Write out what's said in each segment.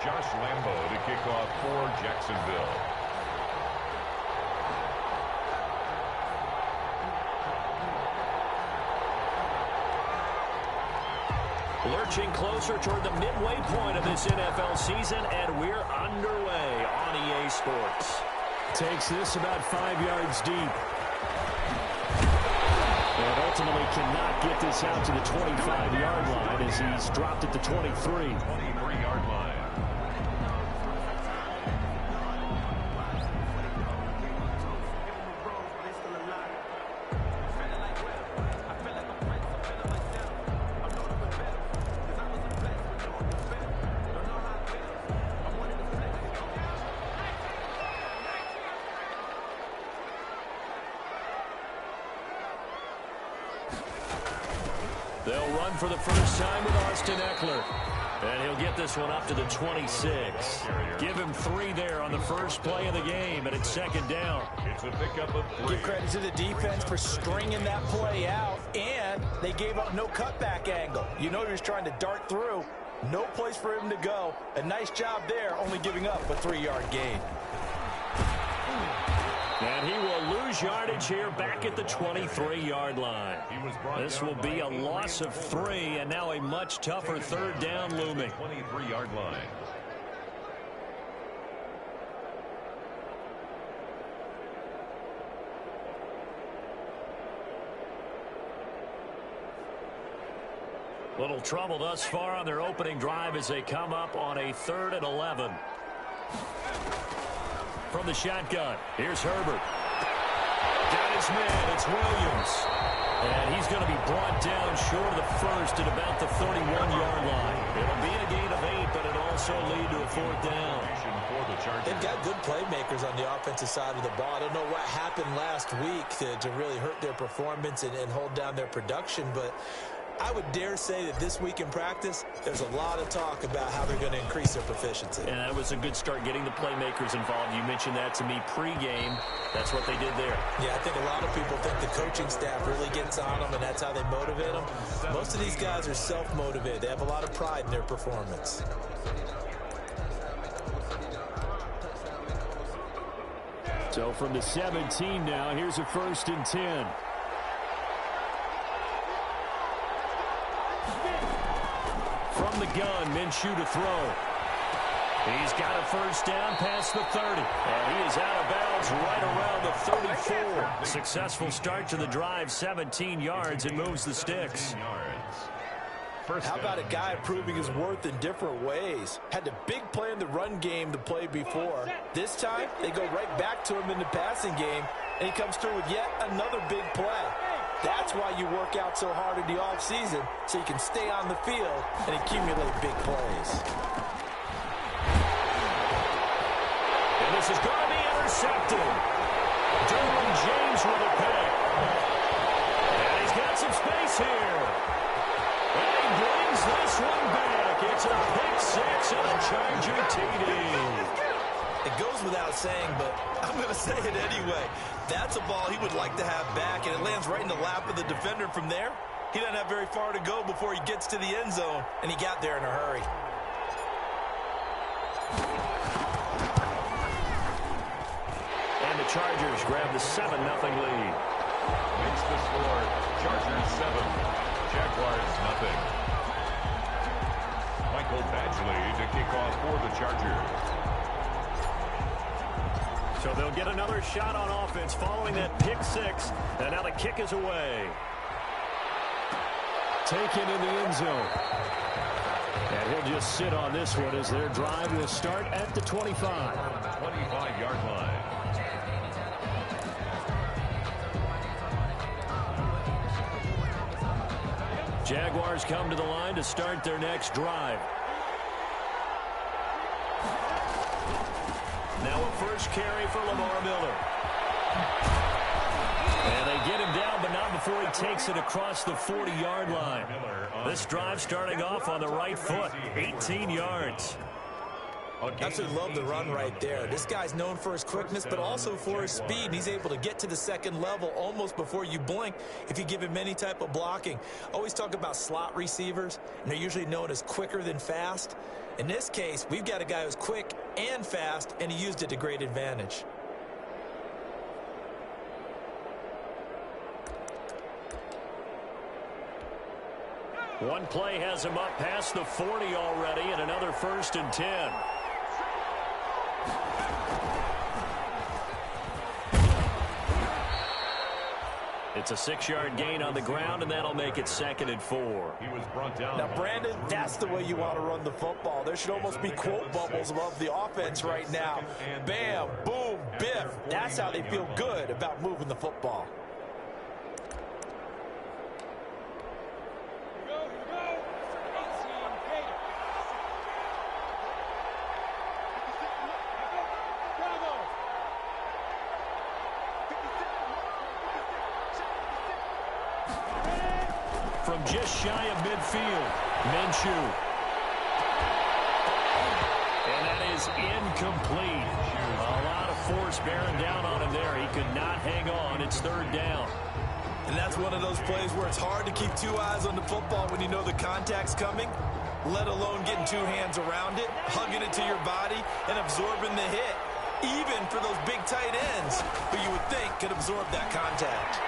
Josh Lambo to kick off for Jacksonville. Lurching closer toward the midway point of this NFL season, and we're underway on EA Sports. Takes this about 5 yards deep. And ultimately cannot get this out to the 25-yard line as he's dropped at the 23. 23-yard line. They'll run for the first time with Austin Eckler. And he'll get this one up to the 26. Give him 3 there on the first play of the game, and it's second down. It's a pickup of 3. Give credit to the defense for stringing that play out, and they gave up no cutback angle. You know he was trying to dart through. No place for him to go. A nice job there, only giving up a 3-yard gain. And he will lose yardage here back at the 23-yard line. This will be a loss of 3, and now a much tougher third down looming. 23-yard line. Little trouble thus far on their opening drive as they come up on a 3rd and 11. From the shotgun, here's Herbert. Got his man, it's Williams. And he's going to be brought down short of the first at about the 31-yard line. It'll be a gain of 8, but it'll also lead to a 4th down. They've got good playmakers on the offensive side of the ball. I don't know what happened last week to really hurt their performance and hold down their production, but I would dare say that this week in practice, there's a lot of talk about how they're going to increase their proficiency. And that was a good start getting the playmakers involved. You mentioned that to me pregame. That's what they did there. Yeah, I think a lot of people think the coaching staff really gets on them, and that's how they motivate them. Most of these guys are self-motivated. They have a lot of pride in their performance. So from the 17 now, here's a 1st and 10. From the gun, Minshew to throw. He's got a first down past the 30. And he is out of bounds right around the 34. Successful start to the drive, 17 yards, and moves the sticks. How about a guy proving his worth in different ways? Had the big play in the run game to play before. This time, they go right back to him in the passing game, and he comes through with yet another big play. That's why you work out so hard in the offseason, so you can stay on the field and accumulate big plays. And this is going to be intercepted. Derwin James with a pick. And he's got some space here. And he brings this one back. It's a pick 6 and a Charger TD. It goes without saying, but I'm going to say it anyway. That's a ball he would like to have back, and it lands right in the lap of the defender from there. He doesn't have very far to go before he gets to the end zone, and he got there in a hurry. And the Chargers grab the 7-0 lead. Makes the score. Chargers 7. Jaguars nothing. Michael Badgley to kick off for the Chargers. So they'll get another shot on offense following that pick 6. And now the kick is away. Taken in the end zone. And he'll just sit on this one as their drive will start at the 25. 25-yard line. Jaguars come to the line to start their next drive. Now a first carry for Lamar Miller. And they get him down, but not before he takes it across the 40-yard line. This drive starting off on the right foot, 18 yards. Absolutely love the run right there. This guy's known for his quickness, but also for his speed. And he's able to get to the second level almost before you blink if you give him any type of blocking. Always talk about slot receivers, and they're usually known as quicker than fast. In this case, we've got a guy who's quick and fast, and he used it to great advantage. One play has him up past the 40 already, and another 1st and 10. It's a 6-yard gain on the ground, and that'll make it 2nd and 4. He was brought down. Now, Brandon, that's the way you want to run the football. There should almost be quote bubbles above the offense right now. Bam, boom, biff. That's how they feel good about moving the football. From just shy of midfield, Minshew. And that is incomplete. A lot of force bearing down on him there. He could not hang on. It's 3rd down. And that's one of those plays where it's hard to keep 2 eyes on the football when you know the contact's coming, let alone getting 2 hands around it, hugging it to your body, and absorbing the hit, even for those big tight ends who you would think could absorb that contact.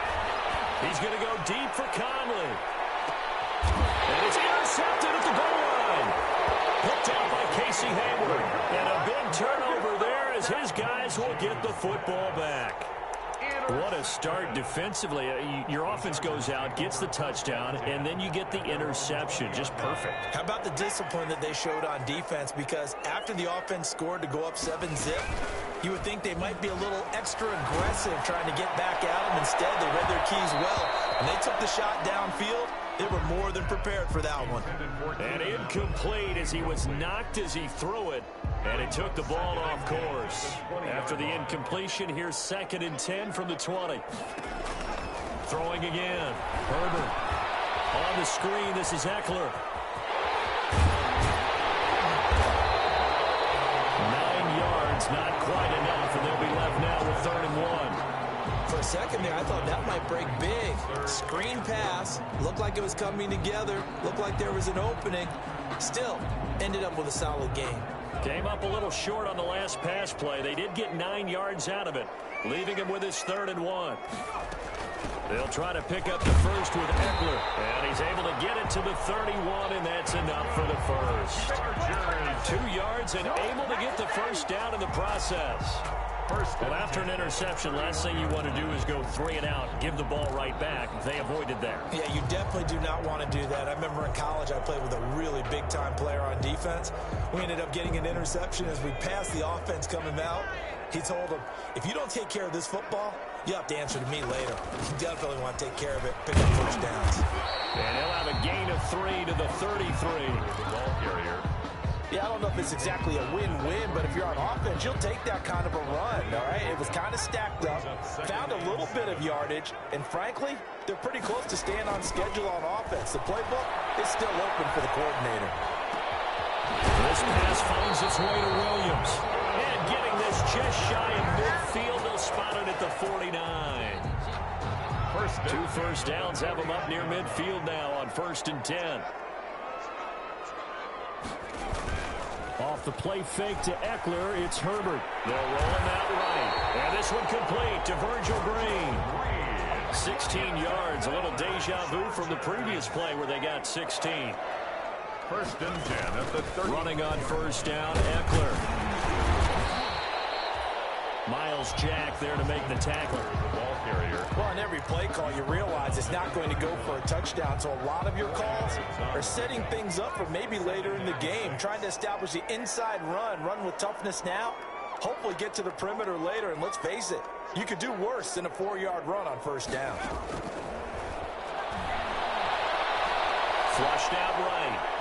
He's going to go deep for Conley. And it's intercepted at the goal line. Picked off by Casey Hayward. And a big turnover there as his guys will get the football back. What a start defensively. Your offense goes out, gets the touchdown, and then you get the interception. Just perfect. How about the discipline that they showed on defense? Because after the offense scored to go up 7-zip, you would think they might be a little extra aggressive trying to get back at them. Instead, they read their keys well. When they took the shot downfield, they were more than prepared for that one. And incomplete as he was knocked as he threw it. And he took the ball off course. After the incompletion, here's 2nd and 10 from the 20. Throwing again. Herbert. On the screen, this is Eckler. 9 yards, not quite enough, and they'll be left now with 3rd and 1. For a second there, I thought that might break big. Screen pass. Looked like it was coming together. Looked like there was an opening. Still, ended up with a solid game. Came up a little short on the last pass play. They did get 9 yards out of it, leaving him with his 3rd and 1. They'll try to pick up the first with Eckler. And he's able to get it to the 31, and that's enough for the first. 2 yards and able to get the first down in the process. Well, after an interception, last thing you want to do is go 3 and out, give the ball right back. They avoided that. Yeah, you definitely do not want to do that. I remember in college I played with a really big-time player on defense. We ended up getting an interception as we passed the offense coming out. He told him, if you don't take care of this football, you have to answer to me later. You definitely want to take care of it, pick up first downs. And he'll have a gain of 3 to the 33. The ball carrier. Yeah, I don't know if it's exactly a win-win, but if you're on offense, you'll take that kind of a run, all right? It was kind of stacked up, found a little bit of yardage, and frankly, they're pretty close to staying on schedule on offense. The playbook is still open for the coordinator. This pass finds its way to Williams. And getting this just shy of midfield, they'll spot it at the 49. 2 first downs have them up near midfield now on 1st and 10. Off the play fake to Eckler, it's Herbert. They'll roll him out right. And this one complete to Virgil Green. 16 yards, a little deja vu from the previous play where they got 16. 1st and 10 at the 30. Running on 1st down, Eckler. Miles Jack there to make the tackle. The ball carrier. Well, on every play call, you realize it's not going to go for a touchdown, so a lot of your calls are setting things up for maybe later in the game, trying to establish the inside run with toughness now, hopefully get to the perimeter later, and let's face it, you could do worse than a 4-yard run on 1st down. Flushed out right.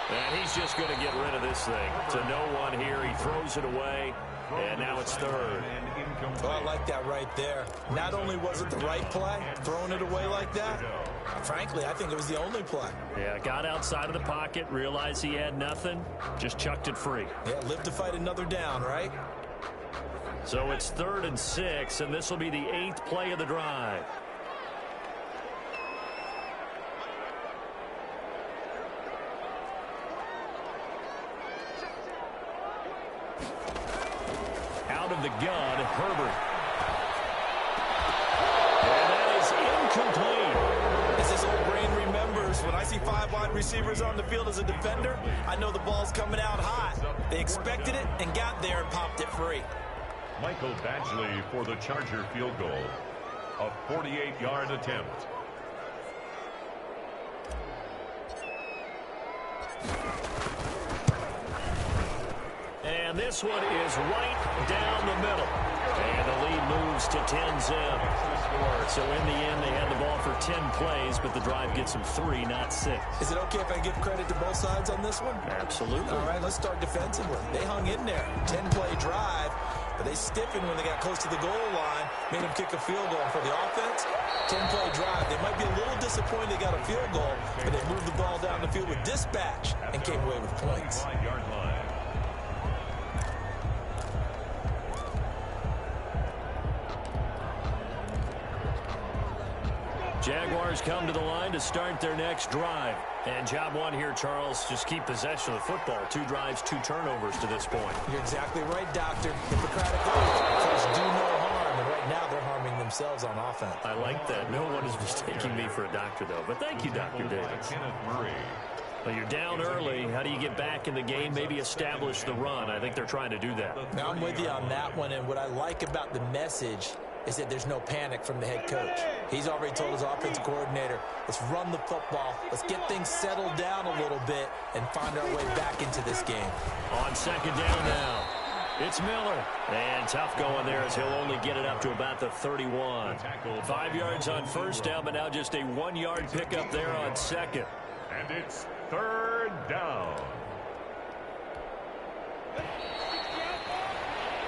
And he's just going to get rid of this thing. To no one here. He throws it away. And now it's third. Oh, I like that right there. Not only was it the right play, throwing it away like that, frankly, I think it was the only play. Yeah, got outside of the pocket, realized he had nothing, just chucked it free. Yeah, live to fight another down, right? So it's 3rd and 6, and this will be the 8th play of the drive. Out of the gun, Herbert. And that is incomplete. As this old brain remembers, when I see 5 wide receivers on the field as a defender, I know the ball's coming out hot. They expected it and got there and popped it free. Michael Badgley for the Charger field goal. A 48-yard attempt. And this one is right down the middle. And the lead moves to 10-zip. So in the end, they had the ball for 10 plays, but the drive gets them 3, not 6. Is it okay if I give credit to both sides on this one? Absolutely. All right, let's start defensively. They hung in there. 10-play drive, but they stiffened when they got close to the goal line, made them kick a field goal. For the offense, 10-play drive. They might be a little disappointed they got a field goal, but they moved the ball down the field with dispatch and came away with points. Jaguars come to the line to start their next drive. And job one here, Charles, just keep possession of the football. 2 drives, 2 turnovers to this point. You're exactly right, Doctor. Hippocratic oath. First, do no harm. And right now, they're harming themselves on offense. I like that. No one is mistaking me for a doctor, though. But thank you, Dr. Davis. Well, you're down early. How do you get back in the game? Maybe establish the run. I think they're trying to do that. Now, I'm with you on that one. And what I like about the message is that there's no panic from the head coach. He's already told his offensive coordinator, let's run the football, let's get things settled down a little bit and find our way back into this game. On 2nd down now, it's Miller. And tough going there as he'll only get it up to about the 31. 5 yards on 1st down, but now just a 1-yard pickup there on 2nd. And it's 3rd down.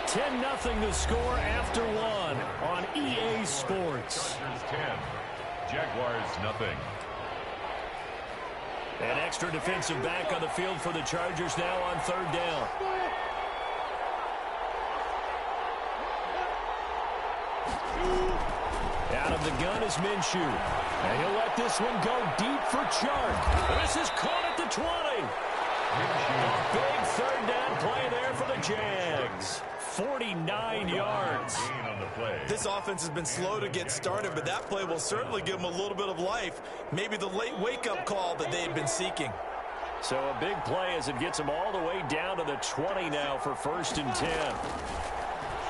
10-0 the score after 1 on EA Sports. Chargers 10, Jaguars nothing. An extra defensive back on the field for the Chargers now on 3rd down. Out of the gun is Minshew. And he'll let this one go deep for Chark. This is caught at the 20. A big 3rd down play there for the Jags. 49 yards. This offense has been slow to get started, but that play will certainly give them a little bit of life. Maybe the late wake-up call that they had been seeking. So a big play as it gets them all the way down to the 20 now for 1st and 10.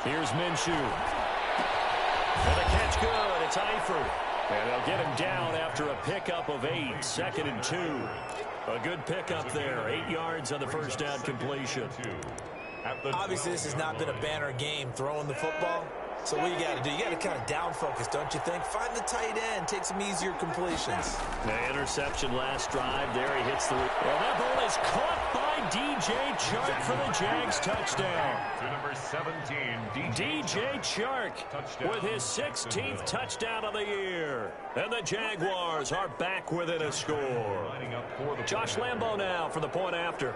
Here's Minshew. And a catch good. It's Eifert. And they'll get him down after a pickup of 8. 2nd and 2. A good pickup there. 8 yards on the 1st down completion. Obviously, this has not been a banner game throwing the football. So what you got to do, you got to kind of down focus, don't you think? Find the tight end, take some easier completions. The interception last drive. There he hits the... Well, that ball is caught by DJ Chark for the Jags touchdown. To number 17, DJ Chark with his 16th touchdown of the year. And the Jaguars are back within a score. Josh Lambo now for the point after.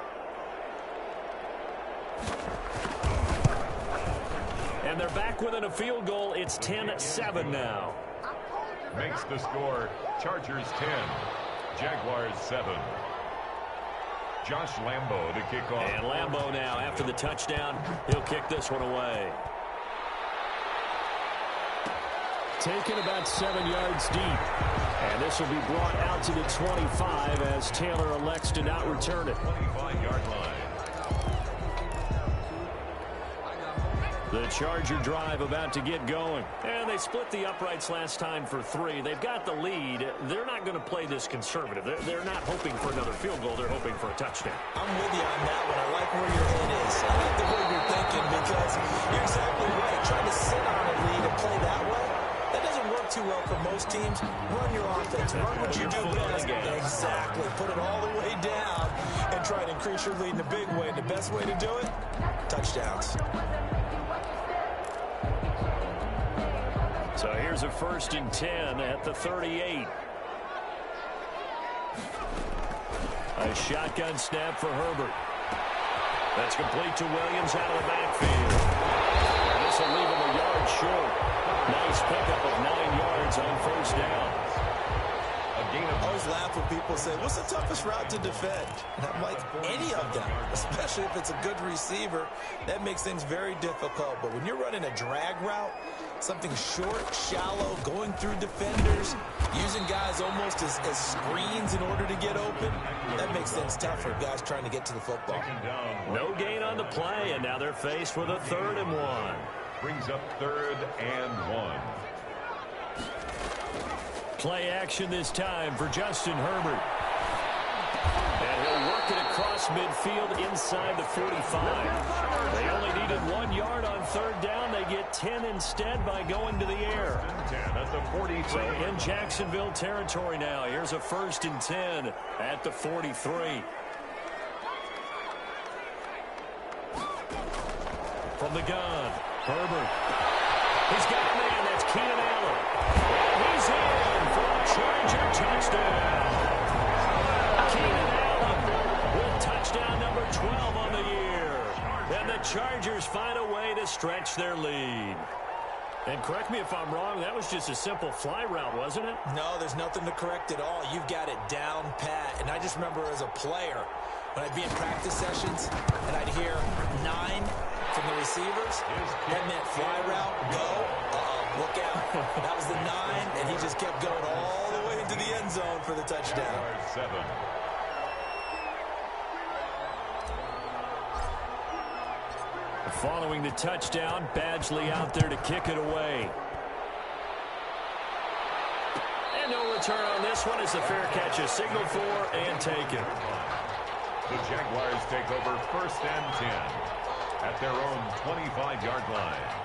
And they're back within a field goal. It's 10-7 now. Makes the score Chargers 10, Jaguars 7. Josh Lambo to kick off. And Lambo now after the touchdown. He'll kick this one away. Taken about 7 yards deep. And this will be brought out to the 25 as Taylor elects to not return it. 25-yard line. The Charger drive about to get going. And they split the uprights last time for 3. They've got the lead. They're not going to play this conservative. They're not hoping for another field goal. They're hoping for a touchdown. I'm with you on that one. I like where your head is. I like the way you're thinking because you're exactly right. Trying to sit on a lead and play that way, that doesn't work too well for most teams. Run your offense. Run what you do best. Exactly. Put it all the way down and increase your lead in a big way. And the best way to do it, touchdowns. So here's a 1st and 10 at the 38. A shotgun snap for Herbert. That's complete to Williams out of the backfield. And this will leave him a yard short. Nice pickup of 9 yards on 1st down. I always laugh when people say, what's the toughest route to defend? And I'm like, any of them, especially if it's a good receiver. That makes things very difficult. But when you're running a drag route, something short, shallow, going through defenders, using guys almost as screens in order to get open, that makes things tough for guys trying to get to the football. No gain on the play, and now they're faced with a 3rd and 1. Brings up 3rd and 1. Play action this time for Justin Herbert. And he'll work it across midfield inside the 45. They only needed 1 yard on 3rd down. They get 10 instead by going to the air. 10 at the 43. So in Jacksonville territory now. Here's a 1st and 10 at the 43. From the gun, Herbert. He's got a man. That's Keenan Allen. And he's in for a Charger touchdown. Keenan Allen with touchdown number 12 on the year. And the Chargers find a way to stretch their lead. And correct me if I'm wrong, that was just a simple fly route, wasn't it? No, there's nothing to correct at all. You've got it down pat. And I just remember as a player, when I'd be in practice sessions and I'd hear 9 from the receivers, that meant fly route, go, look out. That was the 9, and he just kept going all the way into the end zone for the touchdown. 7. Following the touchdown, Badgley out there to kick it away. And no return on this one as the fair catch is signaled for and taken. The Jaguars take over 1st and 10 at their own 25-yard line.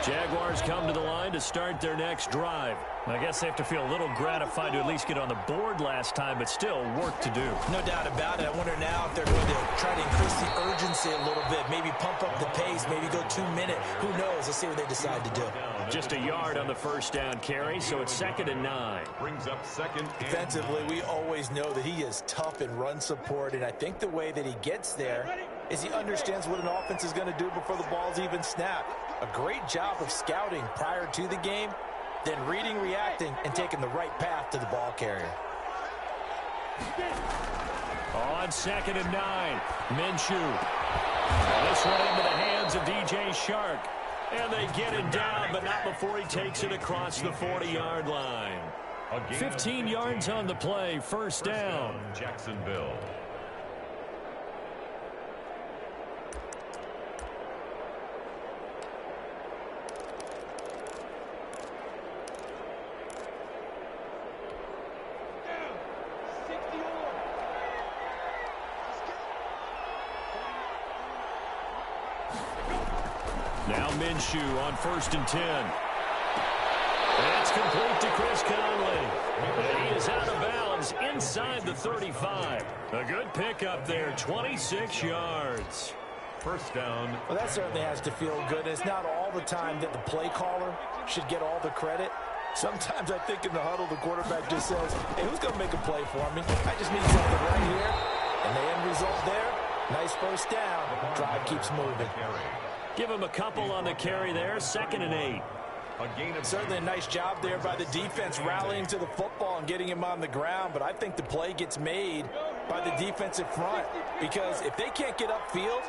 Jaguars come to the line to start their next drive. I guess they have to feel a little gratified to at least get on the board last time, but still work to do. No doubt about it. I wonder now if they're going to try to increase the urgency a little bit, maybe pump up the pace, maybe go 2 minute. Who knows? Let's see what they decide to do. Just a yard on the 1st down carry, so it's 2nd and 9. Brings up 2nd and Defensively, we always know that he is tough in run support, and I think the way that he gets there is he understands what an offense is going to do before the ball's even snapped. A great job of scouting prior to the game, then reading, reacting, and taking the right path to the ball carrier. On 2nd and 9, Minshew. This one into the hands of DJ Shark. And they get it down, but not before he takes it across the 40-yard line. 15 yards on the play, 1st down. Jacksonville. Now Minshew on 1st and 10. That's complete to Chris Conley. And he is out of bounds inside the 35. A good pickup there, 26 yards. 1st down. Well, that certainly has to feel good. It's not all the time that the play caller should get all the credit. Sometimes I think in the huddle, the quarterback just says, hey, who's going to make a play for me? I just need something right here. And the end result there, nice 1st down. Drive keeps moving. Give him a couple on the carry there, 2nd and 8. Certainly a nice job there by the defense rallying to the football and getting him on the ground, but I think the play gets made by the defensive front because if they can't get upfield,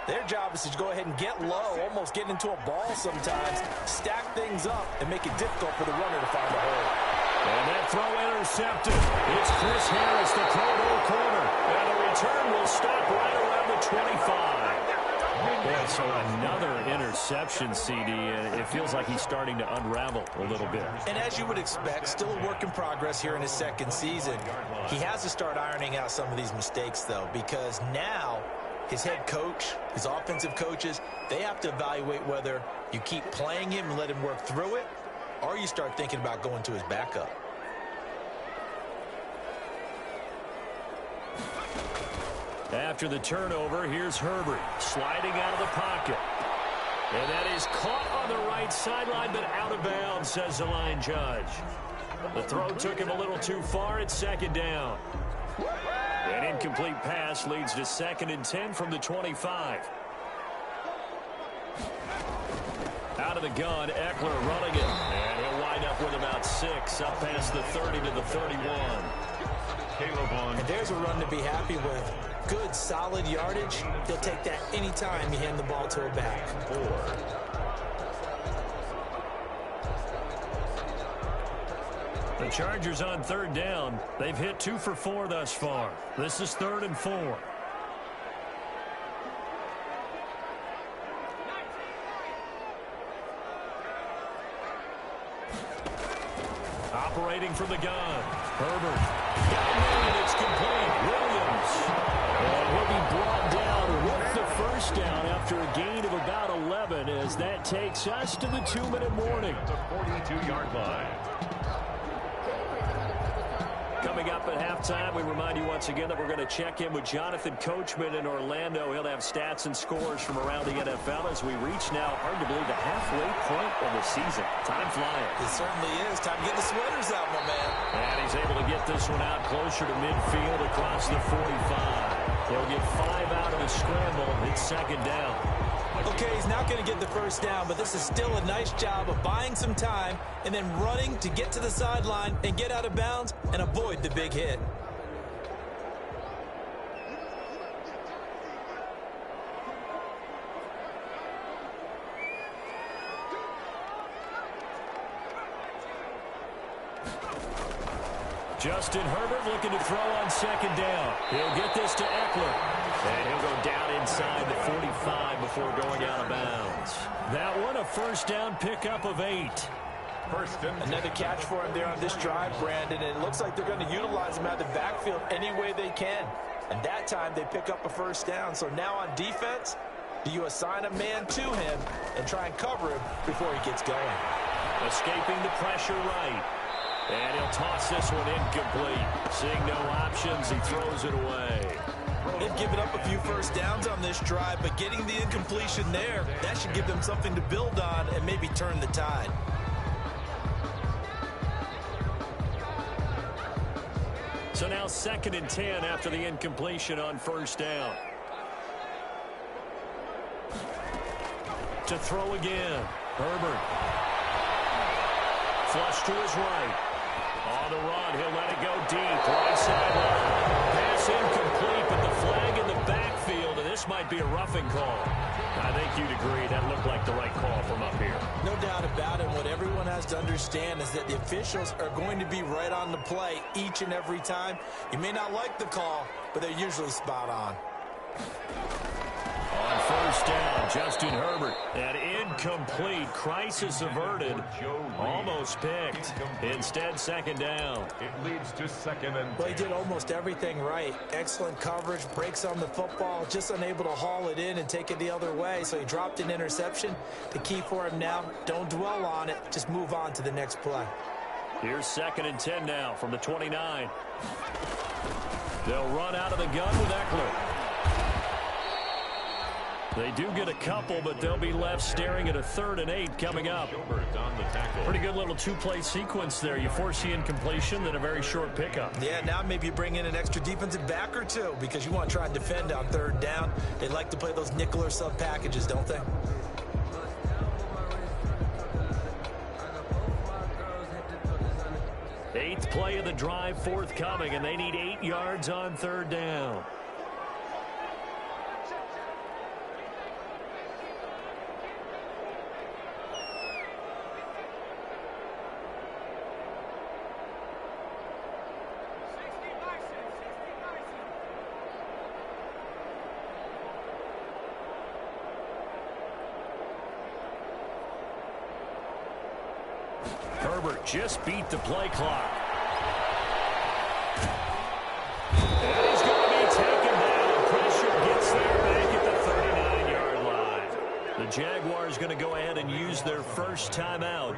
their job is to go ahead and get low, almost get into a ball sometimes, stack things up, and make it difficult for the runner to find a hole. And that throw intercepted. It's Chris Harris, the Pro Bowl corner. And the return will stop right around the 25. Yeah, so another interception, CD. It feels like he's starting to unravel a little bit. And as you would expect, still a work in progress here in his 2nd season. He has to start ironing out some of these mistakes, though, because now his head coach, his offensive coaches, they have to evaluate whether you keep playing him and let him work through it, or you start thinking about going to his backup. After the turnover, here's Herbert sliding out of the pocket. And that is caught on the right sideline, but out of bounds, says the line judge. The throw took him a little too far. It's second down. An incomplete pass leads to 2nd and 10 from the 25. Out of the gun, Eckler running it. And he'll wind up with about 6, up past the 30 to the 31. And there's a run to be happy with. Good, solid yardage. He'll take that anytime you hand the ball to a back. The Chargers on 3rd down. They've hit 2 for 4 thus far. This is 3rd and 4. Operating from the gun. Herbert. Got it, and it's complete. Williams. And he'll be brought down with the first down after a gain of about 11 as that takes us to the 2-minute warning. The 42-yard line. Coming up at halftime, we remind you once again that we're going to check in with Jonathan Coachman in Orlando. He'll have stats and scores from around the NFL as we reach now, hard to believe, the halfway point of the season. Time flying. It certainly is. Time to get the sweaters out, my man. And he's able to get this one out closer to midfield across the 45. He'll get 5 out of the scramble. It's 2nd down. Okay, he's not going to get the first down, but this is still a nice job of buying some time and then running to get to the sideline and get out of bounds and avoid the big hit. Justin Herbert looking to throw on 2nd down. He'll get this to Eckler. And he'll go down inside the 45 before going out of bounds. That one, a first down pickup of 8. Another catch for him there on this drive, Brandon. And it looks like they're going to utilize him out of the backfield any way they can. And that time they pick up a first down. So now on defense, do you assign a man to him and try and cover him before he gets going? Escaping the pressure right. And he'll toss this one incomplete. Seeing no options, he throws it away. They've given up a few first downs on this drive, but getting the incompletion there, that should give them something to build on and maybe turn the tide. So now 2nd and 10 after the incompletion on first down. To throw again. Herbert. Flush to his right. On the run, he'll let it go deep. Right sideline. Pass incomplete, but the flag in the backfield, and this might be a roughing call. I think you'd agree that looked like the right call from up here. No doubt about it. What everyone has to understand is that the officials are going to be right on the play each and every time. You may not like the call, but they're usually spot on. On first down, Justin Herbert. An incomplete. Crisis averted. Almost picked. Instead, 2nd down. It leads to 2nd and 10. Well, he did almost everything right. Excellent coverage, breaks on the football, just unable to haul it in and take it the other way. So he dropped an interception. The key for him now, don't dwell on it. Just move on to the next play. Here's 2nd and 10 now from the 29. They'll run out of the gun with Eckler. They do get a couple, but they'll be left staring at a 3rd and 8 coming up. Pretty good little 2-play sequence there. You force the incompletion, then a very short pickup. Yeah, now maybe you bring in an extra defensive back or two because you want to try and defend on 3rd down. They like to play those nickel or sub packages, don't they? Eighth play of the drive forthcoming, and they need 8 yards on 3rd down. Herbert just beat the play clock. And he's going to be taken down. Pressure gets there back at the 39-yard line. The Jaguars going to go ahead and use their first timeout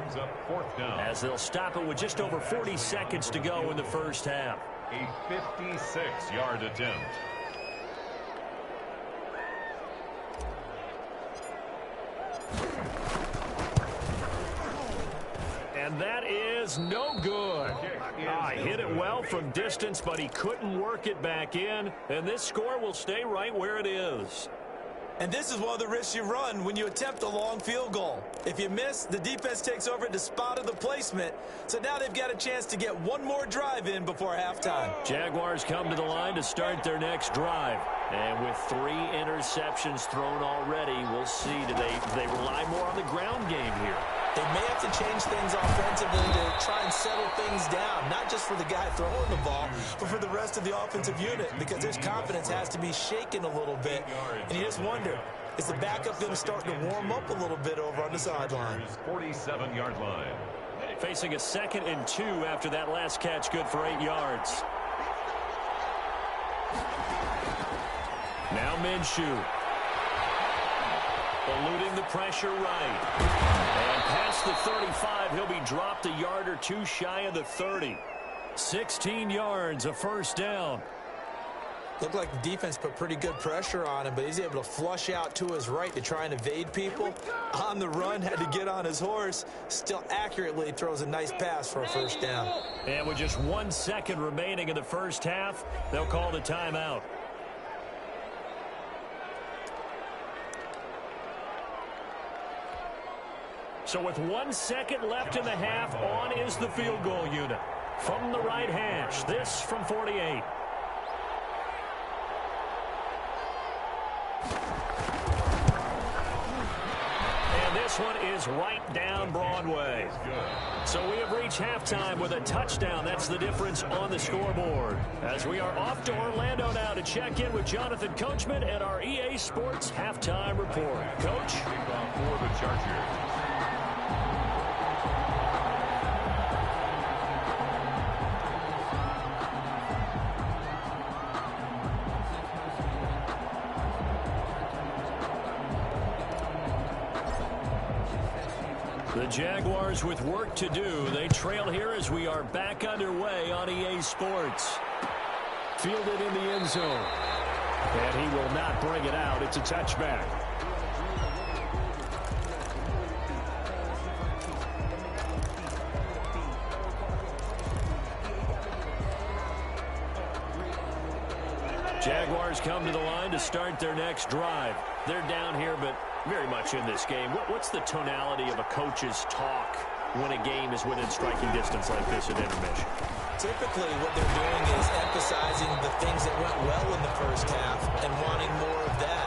as they'll stop it with just over 40 seconds to go in the first half. A 56-yard attempt. is no good. Hit it well from distance, but he couldn't work it back in, and this score will stay right where it is. And this is one of the risks you run when you attempt a long field goal. If you miss, the defense takes over at the spot of the placement. So now they've got a chance to get one more drive in before halftime. Jaguars come to the line to start their next drive. And with 3 interceptions thrown already, we'll see. Do they rely more on the ground game here? They may have to change things offensively to try and settle things down, not just for the guy throwing the ball, but for the rest of the offensive unit, because his confidence has to be shaken a little bit. And you just wonder, is the backup going to start to warm up a little bit over on the sideline? 47-yard line. Facing a 2nd and 2 after that last catch, good for 8 yards. Now Minshew. Eluding the pressure right. And past the 35, he'll be dropped a yard or 2 shy of the 30. 16 yards, a first down. Looked like the defense put pretty good pressure on him, but he's able to flush out to his right to try and evade people. On the run, had to get on his horse. Still accurately throws a nice pass for a first down. And with just 1 second remaining in the first half, they'll call the timeout. So with 1 second left in the half, on is the field goal unit. From the right hash, this from 48. And this one is right down Broadway. So we have reached halftime with a touchdown. That's the difference on the scoreboard. As we are off to Orlando now to check in with Jonathan Coachman and our EA Sports halftime report. Coach? For the Chargers. The Jaguars with work to do. They trail here as we are back underway on EA Sports. Fielded in the end zone. And he will not bring it out. It's a touchback. Jaguars come to the line to start their next drive. They're down here, but very much in this game. What's the tonality of a coach's talk when a game is within striking distance like this at intermission? Typically, what they're doing is emphasizing the things that went well in the first half and wanting more of that.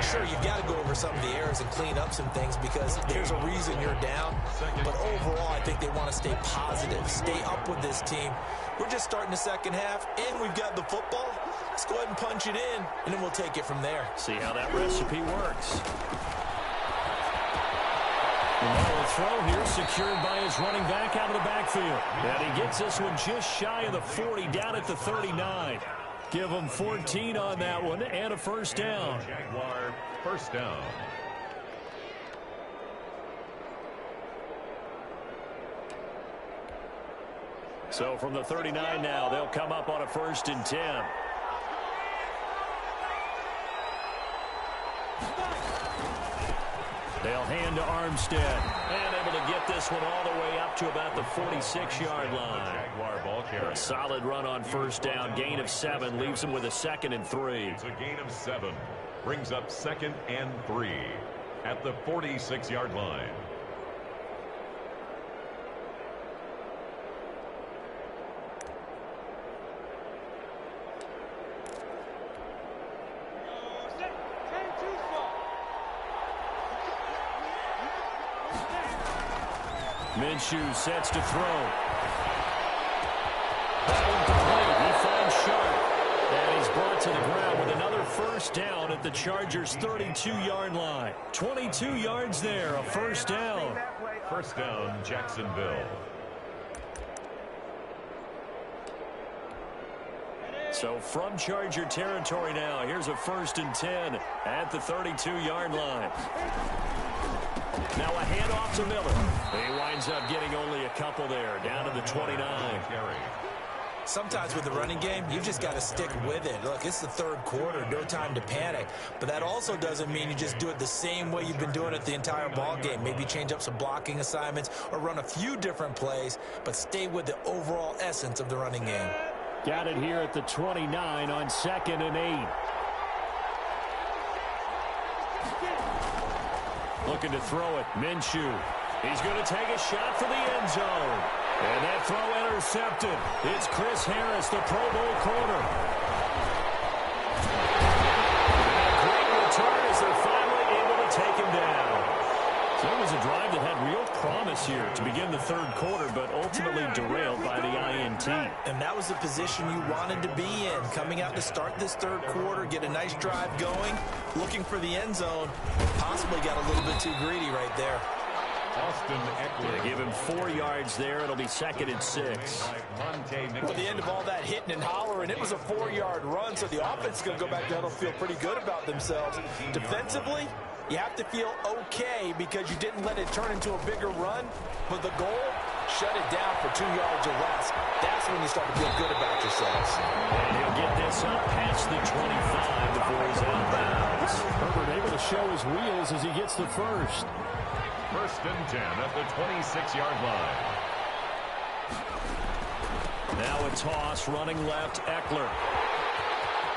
Sure, you've got to go over some of the errors and clean up some things because there's a reason you're down. But overall, I think they want to stay positive, stay up with this team. We're just starting the second half, and we've got the football. Let's go ahead and punch it in, and then we'll take it from there. See how that recipe works. The throw here secured by his running back out of the backfield. And he gets this one just shy of the 40, down at the 39. Give him 14 on that one and a first down. Jaguar first down. So from the 39 now, they'll come up on a 1st and 10. They'll hand to Armstead. And able to get this one all the way up to about the 46-yard line. Jaguar ball carrier. A solid run on first down. Gain of 7 leaves him with a 2nd and 3. It's a gain of 7. Brings up 2nd and 3 at the 46-yard line. Minshew sets to throw. Incomplete. He finds Sharp. And he's brought to the ground with another first down at the Chargers' 32-yard line. 22 yards there, a first down. First down, Jacksonville. So from Charger territory now, here's a 1st and 10 at the 32-yard line. Now a handoff to Miller. He winds up getting only a couple there, down to the 29. Sometimes with the running game, you just got to stick with it. Look, it's the third quarter, no time to panic. But that also doesn't mean you just do it the same way you've been doing it the entire ball game. Maybe change up some blocking assignments or run a few different plays, but stay with the overall essence of the running game. Got it here at the 29 on 2nd and 8. Looking to throw it. Minshew. He's going to take a shot for the end zone. And that throw intercepted. It's Chris Harris, the Pro Bowl corner. And a great return as they're finally able to take him down. So it was a drive that had real promise here to begin the third quarter, but ultimately derailed by the INT. And that was the position you wanted to be in. Coming out to start this third quarter, get a nice drive going, looking for the end zone. Possibly got a little bit too greedy right there. Austin Eckler. Give him 4 yards there. It'll be 2nd and 6. At the end of all that hitting and hollering, it was a 4-yard run, so the offense is going to go back down and feel pretty good about themselves. Defensively, you have to feel okay because you didn't let it turn into a bigger run, but the goal, shut it down for 2 yards or less. That's when you start to feel good about yourselves. And he'll get this up past the 25 before he's out of bounds. Herbert able to show his wheels as he gets the first. 1st and 10 at the 26-yard line. Now a toss running left, Eckler.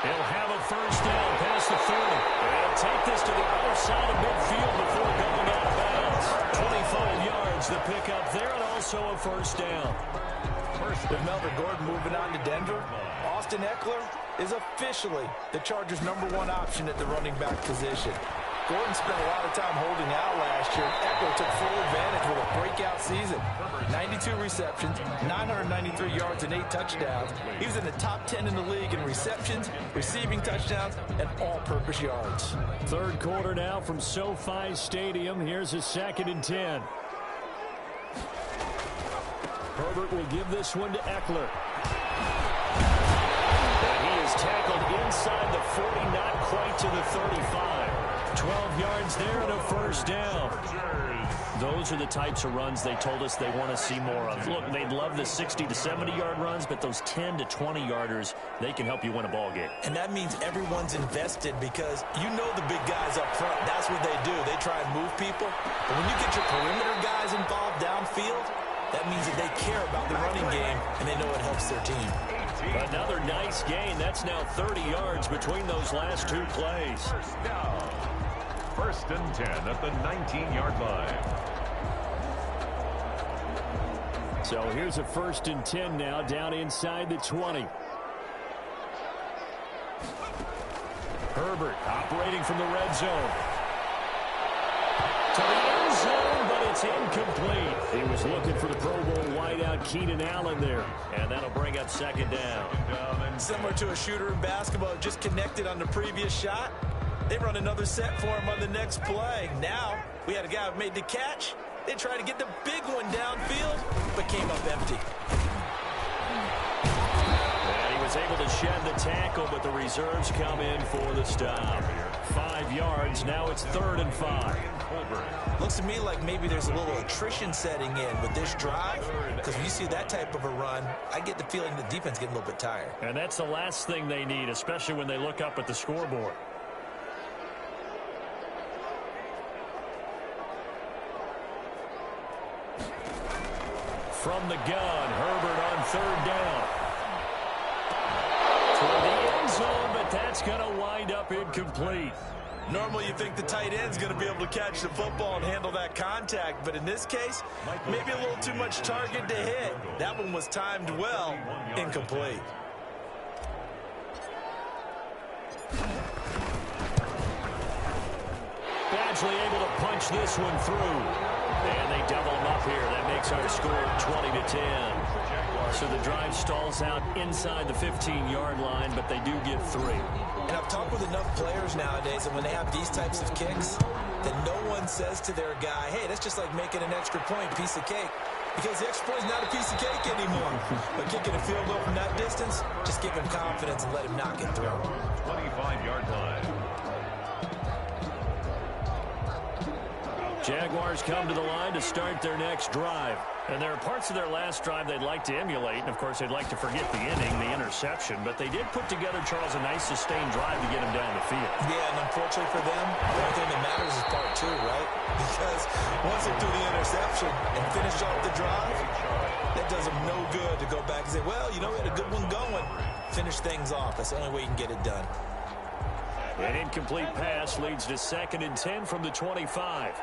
He'll have a first down past the 30. They'll take this to the other side of midfield before going out of bounds. 25 yards the pickup there, and also a first down. With Melvin Gordon moving on to Denver, Austin Eckler is officially the Chargers' #1 option at the running back position. Gordon spent a lot of time holding out last year. Eckler took full advantage with a breakout season. 92 receptions, 993 yards, and 8 touchdowns. He was in the top 10 in the league in receptions, receiving touchdowns, and all-purpose yards. Third quarter now from SoFi Stadium. Here's a 2nd and 10. Herbert will give this one to Eckler. And he is tackled inside the 40, not quite to the 35. 12 yards there and a first down. Those are the types of runs they told us they want to see more of. Look, they'd love the 60 to 70-yard runs, but those 10 to 20-yarders, they can help you win a ball game. And that means everyone's invested because you know the big guys up front. That's what they do. They try and move people. But when you get your perimeter guys involved downfield, that means that they care about the running game and they know it helps their team. Another nice gain. That's now 30 yards between those last 2 plays. 1st and 10 at the 19-yard line. So here's a 1st and 10 now down inside the 20. Herbert operating from the red zone. To the end zone, but it's incomplete. He was looking for the Pro Bowl wideout Keenan Allen there, and that'll bring up 2nd down. Similar to a shooter in basketball, just connected on the previous shot. They run another set for him on the next play. Now, we had a guy who made the catch. They tried to get the big one downfield, but came up empty. And he was able to shed the tackle, but the reserves come in for the stop. 5 yards. Now it's 3rd and 5. Looks to me like maybe there's a little attrition setting in with this drive, because when you see that type of a run, I get the feeling the defense getting a little bit tired. And that's the last thing they need, especially when they look up at the scoreboard. From the gun, Herbert on 3rd down. Toward the end zone, but that's going to wind up incomplete. Normally you think the tight end's going to be able to catch the football and handle that contact, but in this case, maybe a little too much target to hit. That one was timed well, incomplete. Badgley able to punch this one through. And they double him up here. That makes our score 20-10. So the drive stalls out inside the 15-yard line, but they do get 3. And I've talked with enough players nowadays, and when they have these types of kicks, that no one says to their guy, hey, that's just like making an extra point, piece of cake. Because the extra point is not a piece of cake anymore. But kicking a field goal from that distance, just give him confidence and let him knock it through. 25-yard line. Jaguars come to the line to start their next drive. And there are parts of their last drive they'd like to emulate, and, of course, they'd like to forget the inning, the interception. But they did put together, Charles, a nice sustained drive to get him down the field. Yeah, and unfortunately for them, the only thing that matters is part two, right? Because once they threw the interception and finished off the drive, that does them no good to go back and say, well, you know, we had a good one going. Finish things off. That's the only way you can get it done. An incomplete pass leads to 2nd and 10 from the 25.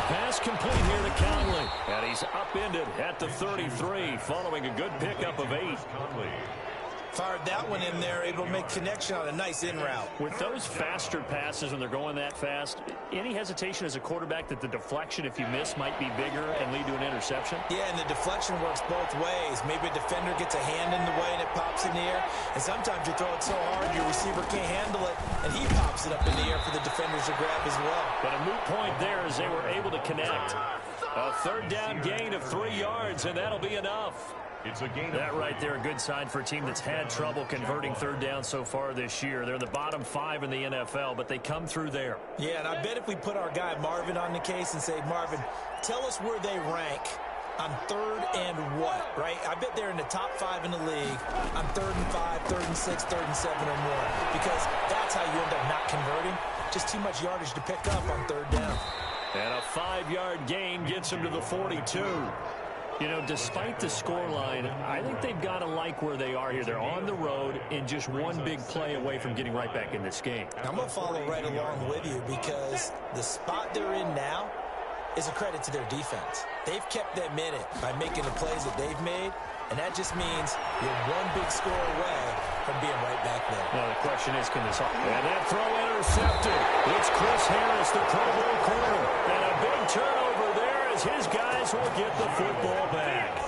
Pass complete here to Conley. And he's upended at the 33 following a good pickup of 8. Fired that one in there, able to make connection on a nice in route. With those faster passes when they're going that fast, any hesitation as a quarterback that the deflection, if you miss, might be bigger and lead to an interception? Yeah, and the deflection works both ways. Maybe a defender gets a hand in the way and it pops in the air. And sometimes you throw it so hard your receiver can't handle it, and he pops it up in the air for the defenders to grab as well. But a moot point there as they were able to connect. A 3rd down gain of 3 yards, and that'll be enough. It's a gain. That right there, a good sign for a team that's had trouble converting 3rd down so far this year. They're in the bottom 5 in the NFL, but they come through there. Yeah, and I bet if we put our guy Marvin on the case and say, Marvin, tell us where they rank on 3rd and what, right? I bet they're in the top 5 in the league on 3rd and 5, 3rd and 6, 3rd and 7 or more, because that's how you end up not converting. Just too much yardage to pick up on 3rd down. And a 5-yard gain gets him to the 42. You know, despite the scoreline, I think they've got to like where they are here. They're on the road and just one big play away from getting right back in this game. I'm going to follow right along with you because the spot they're in now is a credit to their defense. They've kept them in it by making the plays that they've made, and that just means you're one big score away from being right back there. Now, the question is, can this all... And that throw intercepted. It's Chris Harris, the Pro Bowl corner. And a big turnover there as his guys will get the football back.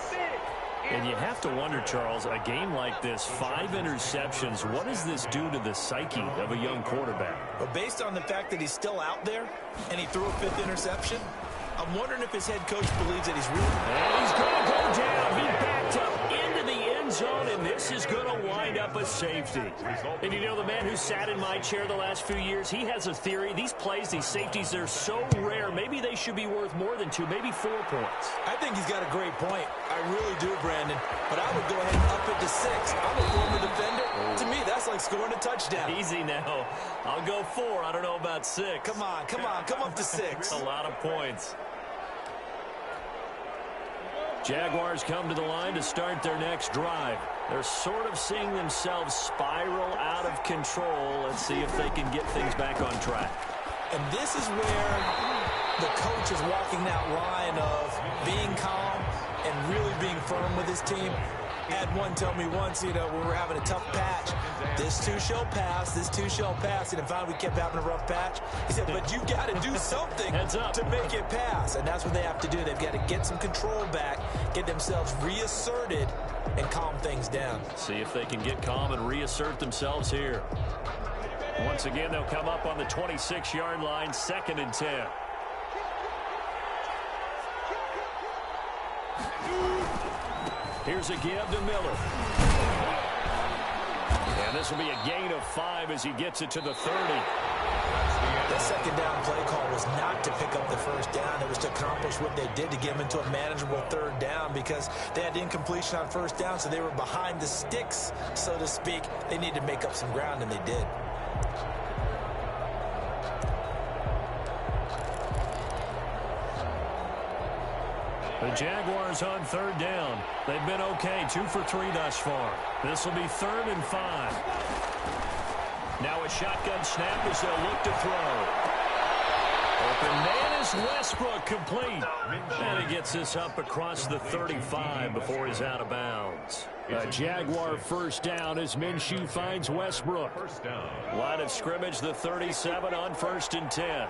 And you have to wonder, Charles, a game like this, 5 interceptions, what does this do to the psyche of a young quarterback? Well, based on the fact that he's still out there and he threw a 5th interception, I'm wondering if his head coach believes that he's really... And he's going to go down. He backed up into the end zone, and this is going to wind up a safety. And you know, the man who sat in my chair the last few years, he has a theory. These plays, these safeties, they're so rare. Maybe they should be worth more than 2, maybe 4 points. I think he's got a great point. I really do, Brandon. But I would go ahead and up it to 6. I'm a former defender. To me, that's like scoring a touchdown. Easy now. I'll go 4. I don't know about 6. Come on. Come up to 6. A lot of points. Jaguars come to the line to start their next drive. They're sort of seeing themselves spiral out of control. Let's see if they can get things back on track. And this is where the coach is walking that line of being calm and really being firm with his team. I had one tell me once, you know, when we were having a tough patch, this too shall pass, this too shall pass. And finally we kept having a rough patch. He said, but you got to do something to make it pass. And that's what they have to do. They've got to get some control back, get themselves reasserted, and calm things down. See if they can get calm and reassert themselves here. Once again, they'll come up on the 26-yard line, 2nd and 10. Here's a give to Miller. And this will be a gain of 5 as he gets it to the 30. The 2nd down play call was not to pick up the 1st down. It was to accomplish what they did to get them into a manageable 3rd down because they had incompletion on 1st down, so they were behind the sticks, so to speak. They needed to make up some ground, and they did. The Jaguars on 3rd down. They've been okay, 2 for 3 thus far. This will be 3rd and 5. Now a shotgun snap as they'll look to throw. Open man is Westbrook, complete. And he gets this up across the 35 before he's out of bounds. A Jaguar 1st down as Minshew finds Westbrook. Line of scrimmage, the 37 on 1st and 10.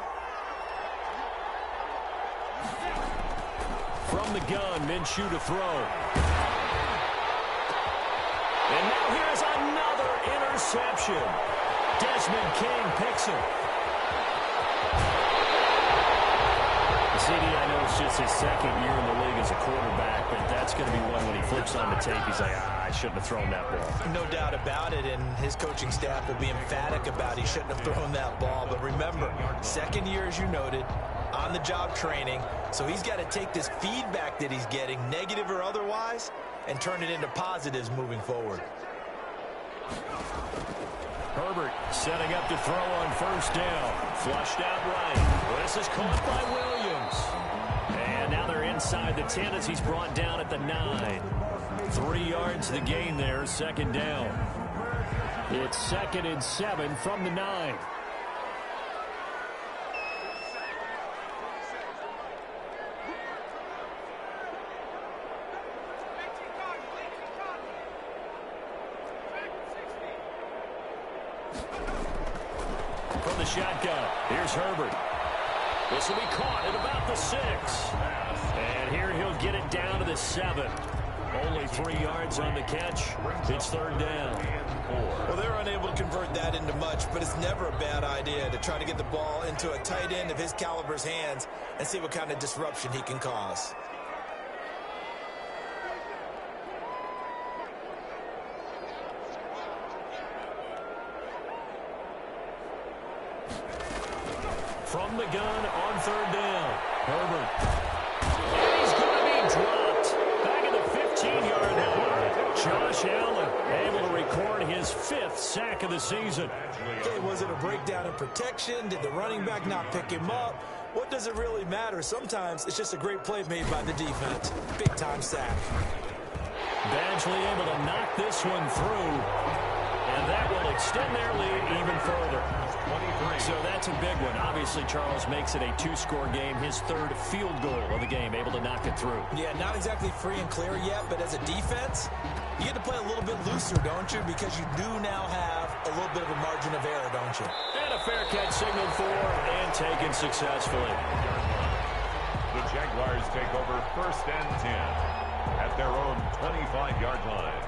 From the gun, Minshew to throw. And now here's another interception. Desmond King picks it. CD, I know, it's just his second year in the league as a quarterback, but that's going to be one when he flips on the tape, he's like, I shouldn't have thrown that ball. No doubt about it, and his coaching staff will be emphatic about he shouldn't have thrown that ball. But remember, second year, as you noted, on-the-job training, so he's got to take this feedback that he's getting, negative or otherwise, and turn it into positives moving forward. Herbert setting up to throw on first down. Flushed out right. This is caught by Williams. And now they're inside the 10 as he's brought down at the 9. 3 yards the gain there, second down. It's 2nd and 7 from the 9. From the shotgun, here's Herbert. This will be caught at about the 6. And here he'll get it down to the 7. Only 3 yards on the catch. It's third down. Well, they're unable to convert that into much, but it's never a bad idea to try to get the ball into a tight end of his caliber's hands and see what kind of disruption he can cause. From the gun on third down. Herbert. And he's going to be dropped. Back at the 15-yard line. Josh Allen able to record his 5th sack of the season. Okay, was it a breakdown in protection? Did the running back not pick him up? What does it really matter? Sometimes it's just a great play made by the defense. Big-time sack. Badgley able to knock this one through. And that will extend their lead even further. So that's a big one. Obviously, Charles makes it a 2-score game. His 3rd field goal of the game, able to knock it through. Yeah, not exactly free and clear yet, but as a defense, you get to play a little bit looser, don't you? Because you do now have a little bit of a margin of error, don't you? And a fair catch signaled for and taken successfully. The Jaguars take over 1st and 10 at their own 25-yard line.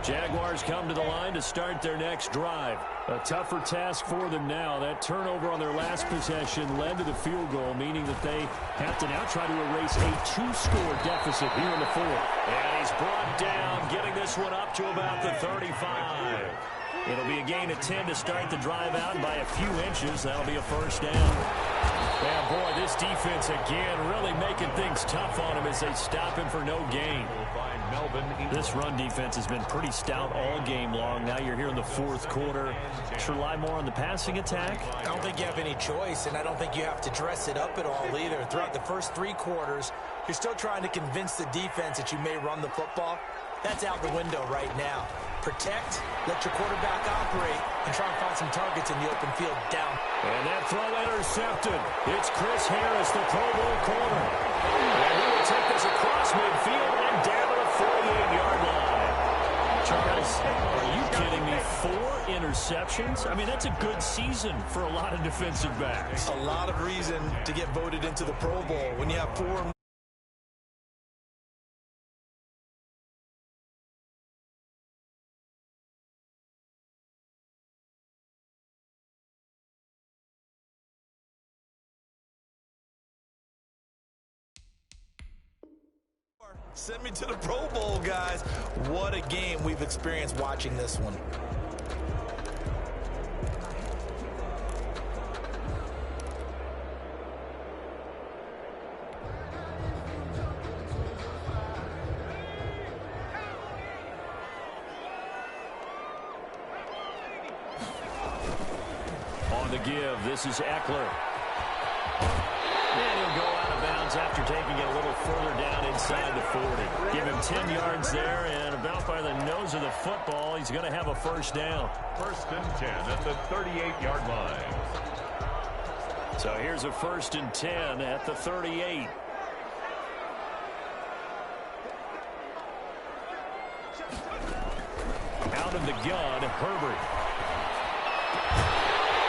Jaguars come to the line to start their next drive. A tougher task for them now. That turnover on their last possession led to the field goal, meaning that they have to now try to erase a 2-score deficit here in the 4th. And he's brought down, getting this one up to about the 35. It'll be a gain of 10 to start the drive out, and by a few inches, that'll be a first down. Yeah, boy, this defense again really making things tough on him as they stop him for no gain. This run defense has been pretty stout all game long. Now you're here in the 4th quarter. To rely more on the passing attack? I don't think you have any choice, and I don't think you have to dress it up at all either. Throughout the first 3 quarters, you're still trying to convince the defense that you may run the football. That's out the window right now. Protect, let your quarterback operate, and try and find some targets in the open field down. And that throw intercepted. It's Chris Harris, the Pro Bowl corner. And he will take this across midfield and down to the 48-yard line. Charles, are you kidding me? 4 interceptions? I mean, that's a good season for a lot of defensive backs. A lot of reason to get voted into the Pro Bowl when you have 4. Send me to the Pro Bowl, guys. What a game we've experienced watching this one. On the give, this is Eckler. And he'll go out of bounds after taking it a little further down inside the 40. Give him 10 yards there, and about by the nose of the football, he's going to have a first down. 1st and 10 at the 38-yard line. So here's a 1st and 10 at the 38. Out of the gun, Herbert.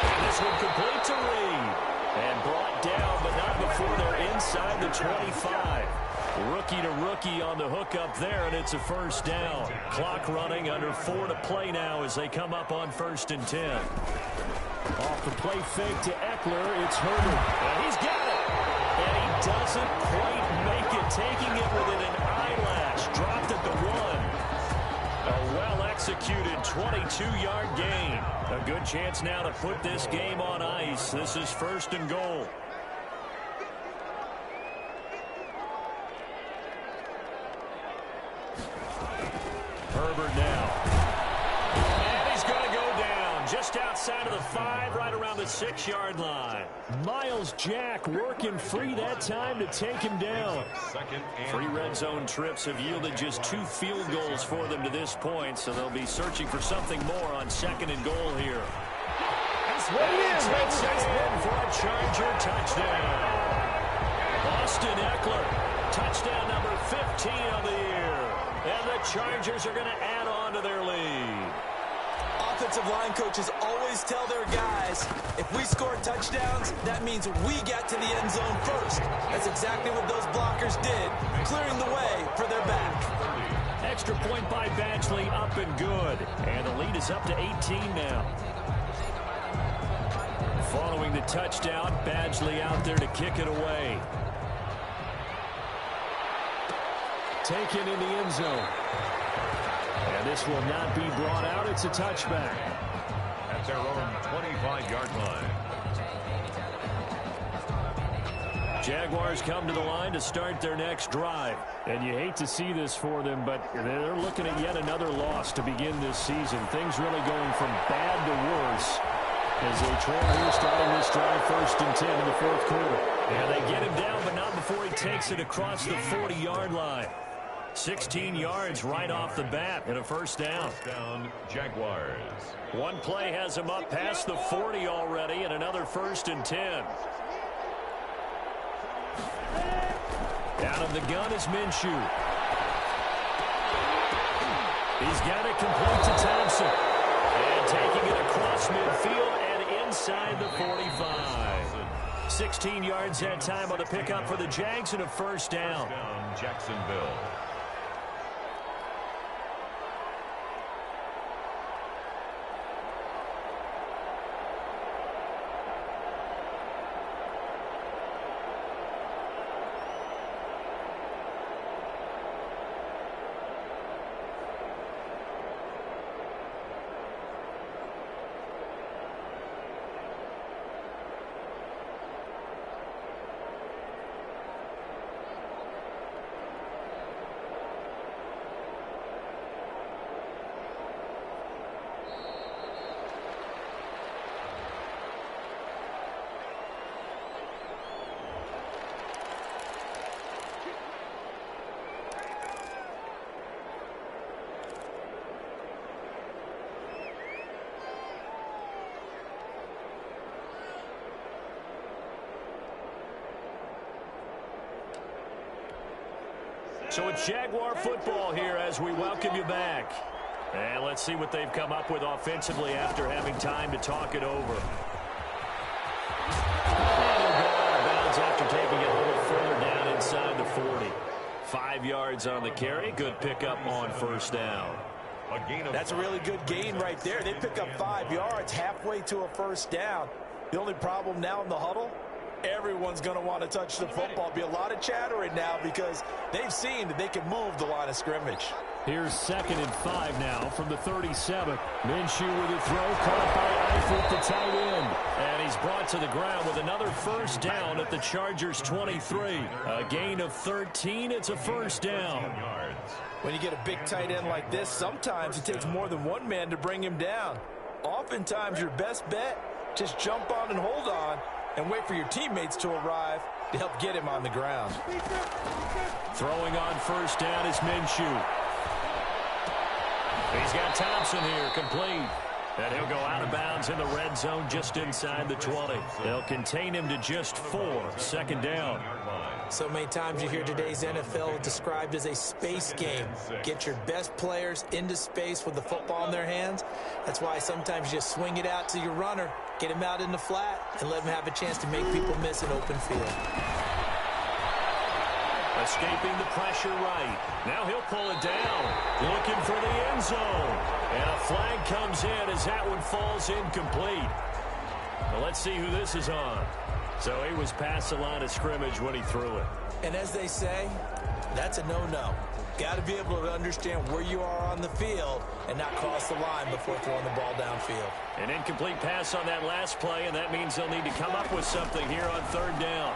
And this one complete to Reed. And brought down, but not before they're inside the 25. Rookie to rookie on the hook up there, and it's a first down. Clock running, under 4 to play now as they come up on 1st and 10. The play fake to Eckler. It's Herbert. And he's got it. And he doesn't quite make it, taking it within an eyelash. Dropped at the 1. A well-executed 22-yard gain. A good chance now to put this game on ice. This is 1st and goal. Herbert now. And he's going to go down just outside of the 5, right around the 6-yard line. Miles Jack working free that time to take him down. 3 red zone trips have yielded just 2 field goals for them to this point, so they'll be searching for something more on 2nd and goal here. That's what it is. Takes it in for a Charger touchdown. Austin Eckler, touchdown number 15 of the year. And the Chargers are going to add on to their lead. Offensive line coaches always tell their guys, if we score touchdowns, that means we get to the end zone first. That's exactly what those blockers did, clearing the way for their back. Extra point by Badgley, up and good. And the lead is up to 18 now. Following the touchdown, Badgley out there to kick it away. Taken in the end zone. And this will not be brought out. It's a touchback. At their own 25-yard line. Jaguars come to the line to start their next drive. And you hate to see this for them, but they're looking at yet another loss to begin this season. Things really going from bad to worse as they trail here starting this drive 1st and 10 in the 4th quarter. And they get him down, but not before he takes it across the 40-yard line. 16 yards right off the bat and a 1st down. Jaguars. One play has him up past the 40 already and another 1st and 10. Out of the gun is Minshew. He's got it complete to Thompson. And taking it across midfield and inside the 45. 16 yards that time on the pickup for the Jags and a 1st down. Jacksonville. So it's Jaguar football here as we welcome you back. And let's see what they've come up with offensively after having time to talk it over. And he'll go out of bounds after taking it a little further down inside the 40. 5 yards on the carry. Good pickup on 1st down. That's a really good gain right there. They pick up 5 yards halfway to a 1st down. The only problem now in the huddle, everyone's going to want to touch the football. Be a lot of chattering now because they've seen that they can move the line of scrimmage. Here's 2nd and 5 now from the 37. Minshew with a throw caught by Eifert, the tight end. And he's brought to the ground with another 1st down at the Chargers 23. A gain of 13. It's a 1st down. When you get a big tight end like this, sometimes it takes more than one man to bring him down. Oftentimes your best bet, just jump on and hold on and wait for your teammates to arrive to help get him on the ground. Throwing on 1st down is Minshew. He's got Thompson here, complete. And he'll go out of bounds in the red zone just inside the 20. They'll contain him to just 4. 2nd down. So many times you hear today's NFL described as a space game. Get your best players into space with the football in their hands. That's why sometimes you just swing it out to your runner, get him out in the flat, and let him have a chance to make people miss an open field. Escaping the pressure right. Now he'll pull it down. Looking for the end zone. And a flag comes in as that one falls incomplete. Well, let's see who this is on. So he was past the line of scrimmage when he threw it. And as they say, that's a no-no. Got to be able to understand where you are on the field and not cross the line before throwing the ball downfield. An incomplete pass on that last play, and that means they'll need to come up with something here on third down.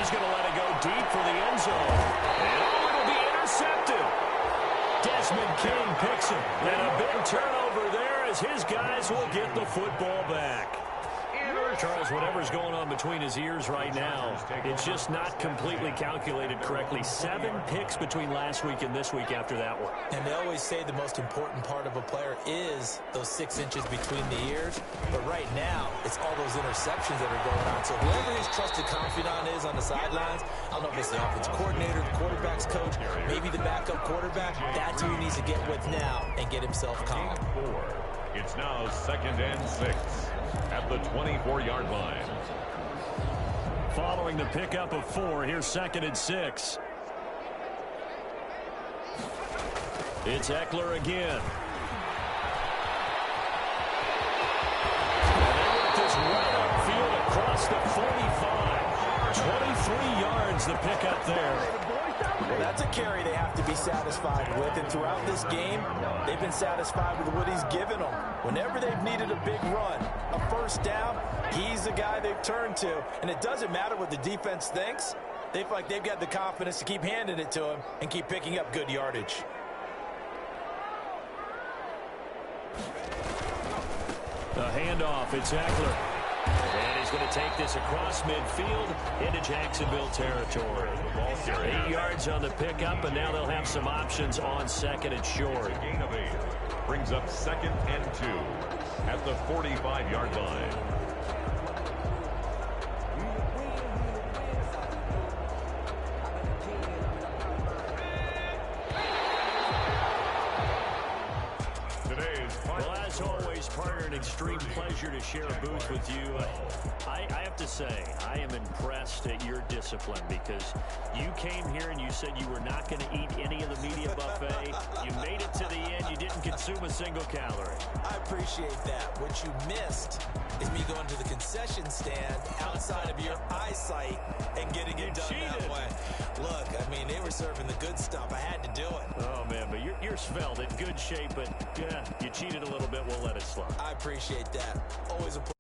He's going to let it go deep for the end zone. And it'll be intercepted. Desmond King picks him. And a big turnover there as his guys will get the football back. Charles, whatever's going on between his ears right now, it's just not completely calculated correctly. 7 picks between last week and this week after that one. And they always say the most important part of a player is those 6 inches between the ears. But right now, it's all those interceptions that are going on. So whoever his trusted confidant is on the sidelines, I don't know if it's the offensive coordinator, the quarterback's coach, maybe the backup quarterback, that's who he needs to get with now and get himself calm. It's now 2nd and 6 at the 24-yard line. Following the pickup of 4, here's 2nd and 6. It's Eckler again. And they work this right upfield across the 45. 23 yards the pickup there. Well, that's a carry they have to be satisfied with. And throughout this game, they've been satisfied with what he's given them. Whenever they've needed a big run, a first down, he's the guy they've turned to. And it doesn't matter what the defense thinks. They feel like they've got the confidence to keep handing it to him and keep picking up good yardage. The handoff, it's Eckler. And he's going to take this across midfield into Jacksonville territory. 8 yards on the pickup, and now they'll have some options on 2nd and short. Gain of 8 brings up 2nd and 2 at the 45-yard line. Well, as always, partner, an extreme pleasure to share a booth with you. I have to say, I am impressed at your discipline because you came here and you said you were not going to eat any of the media buffet. You made it to the end. You didn't consume a single calorie. I appreciate that. What you missed is me going to the concession stand outside of your eyesight and getting it done that way. Look, I mean, they were serving the good stuff. I had to do it. Oh, man, but you're svelte, in good shape, but yeah, you cheated a little bit. We'll let it slide. I appreciate that. Always a pleasure.